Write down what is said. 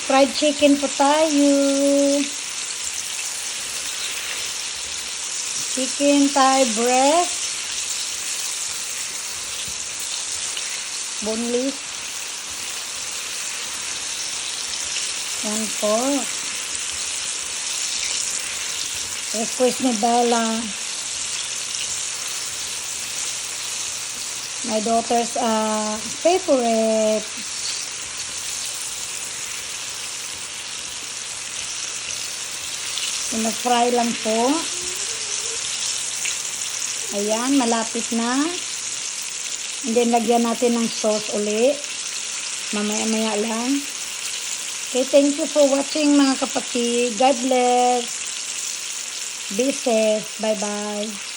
Fried chicken po tayo. Chicken thigh breast. Boneless. Yan po. Request ni Bella. My daughter's favorite. Pina-fry lang po. Ayan, malapit na. And then, lagyan natin ng sauce uli. Mamaya-maya lang. Okay, thank you for watching mga kapatid. God bless. Be safe. Bye-bye.